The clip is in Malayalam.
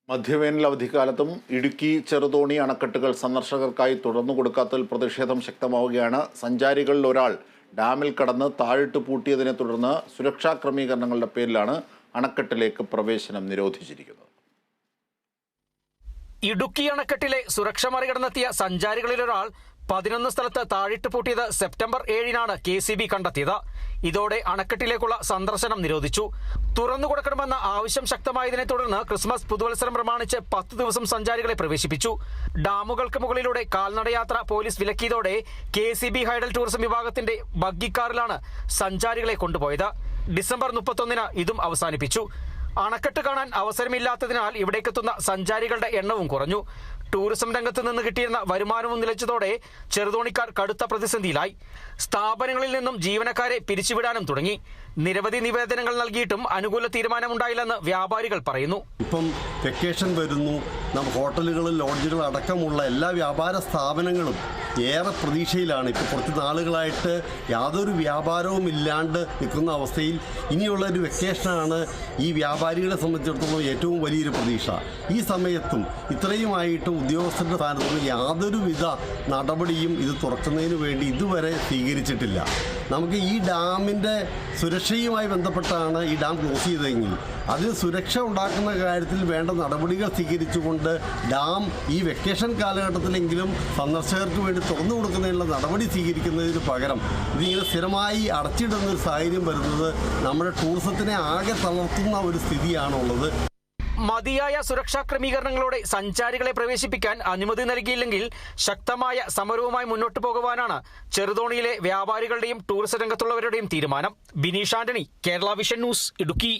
മധ്യവേനൽ അവധിക്കാലത്തും ഇടുക്കി ചെറുതോണി അണക്കെട്ടുകൾ സന്ദർശകർക്കായി തുറന്നു കൊടുക്കാത്തതിൽ പ്രതിഷേധം ശക്തമാവുകയാണ്. സഞ്ചാരികളിൽ ഒരാൾ ഡാമിൽ കടന്ന് താഴിട്ട് പൂട്ടിയതിനെ തുടർന്ന് സുരക്ഷാ ക്രമീകരണങ്ങളുടെ പേരിലാണ് അണക്കെട്ടിലേക്ക് പ്രവേശനം നിരോധിച്ചിരിക്കുന്നത്. ഇടുക്കി അണക്കെട്ടിലെ സുരക്ഷ മറികടന്നെത്തിയ സഞ്ചാരികളിലൊരാൾ 11 സ്ഥലത്ത് താഴിട്ട് പൂട്ടിയത് സെപ്റ്റംബർ 7-നാണ് KCB കണ്ടെത്തിയത്. ഇതോടെ അണക്കെട്ടിലേക്കുള്ള സന്ദർശനം നിരോധിച്ചു. തുറന്നു കൊടുക്കണമെന്ന ആവശ്യം ശക്തമായതിനെ തുടർന്ന് ക്രിസ്മസ് പുതുവത്സരം പ്രമാണിച്ച് 10 ദിവസം സഞ്ചാരികളെ പ്രവേശിപ്പിച്ചു. ഡാമുകൾക്ക് മുകളിലൂടെ കാൽനടയാത്ര പോലീസ് വിലക്കിയതോടെ KCB ഹൈഡൽ ടൂറിസം വിഭാഗത്തിന്റെ ബഗ്ഗി കാറിലാണ് സഞ്ചാരികളെ കൊണ്ടുപോയത്. ഡിസംബർ 31-ന് ഇതും അവസാനിപ്പിച്ചു. അണക്കെട്ട് കാണാൻ അവസരമില്ലാത്തതിനാൽ ഇവിടേക്കെത്തുന്ന സഞ്ചാരികളുടെ എണ്ണവും കുറഞ്ഞു. ടൂറിസം രംഗത്ത് നിന്ന് കിട്ടിയിരുന്ന വരുമാനവും നിലച്ചതോടെ ചെറുതോണിക്കാർ കടുത്ത പ്രതിസന്ധിയിലായി. സ്ഥാപനങ്ങളിൽ നിന്നും ജീവനക്കാരെ പിരിച്ചുവിടാനും തുടങ്ങി. നിരവധി നിവേദനങ്ങൾ നൽകിയിട്ടും അനുകൂല തീരുമാനമുണ്ടായില്ലെന്ന് വ്യാപാരികൾ പറയുന്നു. ഇപ്പം വെക്കേഷൻ വരുന്നു, ഹോട്ടലുകൾ, ലോഡ്ജുകൾ അടക്കമുള്ള എല്ലാ വ്യാപാര സ്ഥാപനങ്ങളും ഏറെ പ്രതീക്ഷയിലാണ്. ഇപ്പോൾ കുറച്ച് നാളുകളായിട്ട് യാതൊരു വ്യാപാരവും ഇല്ലാണ്ട് നിൽക്കുന്ന അവസ്ഥയിൽ ഇനിയുള്ളൊരു വെക്കേഷനാണ് ഈ വ്യാപാരികളെ സംബന്ധിച്ചിടത്തോളം ഏറ്റവും വലിയൊരു പ്രതീക്ഷ. ഈ സമയത്തും ഇത്രയുമായിട്ടും ഉദ്യോഗസ്ഥരുടെ സ്ഥാനത്തുനിന്ന് യാതൊരുവിധ നടപടിയും ഇത് തുറക്കുന്നതിന് വേണ്ടി ഇതുവരെ സ്വീകരിച്ചിട്ടില്ല. നമുക്ക് ഈ ഡാമിൻ്റെ സുരക്ഷയുമായി ബന്ധപ്പെട്ടാണ് ഈ ഡാം ക്ലോസ് ചെയ്തതെങ്കിൽ അതിന് സുരക്ഷ ഉണ്ടാക്കുന്ന കാര്യത്തിൽ വേണ്ട നടപടികൾ സ്വീകരിച്ചുകൊണ്ട് ഡാം ഈ വെക്കേഷൻ കാലഘട്ടത്തിലെങ്കിലും സന്ദർശകർക്ക് വേണ്ടി തുറന്നു കൊടുക്കുന്നതിനുള്ള നടപടി സ്വീകരിക്കുന്നതിന് പകരം ഇതിങ്ങനെ സ്ഥിരമായി അടച്ചിടുന്നൊരു സാഹചര്യം വരുന്നത് നമ്മുടെ ടൂറിസത്തിനെ ആകെ തളർത്തുന്ന ഒരു സ്ഥിതിയാണുള്ളത്. മതിയായ സുരക്ഷാ ക്രമീകരണങ്ങളോടെ സഞ്ചാരികളെ പ്രവേശിപ്പിക്കാൻ അനുമതി നൽകിയില്ലെങ്കിൽ ശക്തമായ സമരവുമായി മുന്നോട്ടു പോകുവാനാണ് ചെറുതോണിയിലെ വ്യാപാരികളുടെയും ടൂറിസം രംഗത്തുള്ളവരുടെയും തീരുമാനം. Bineesh Antony, Kerala vision news, Idukki.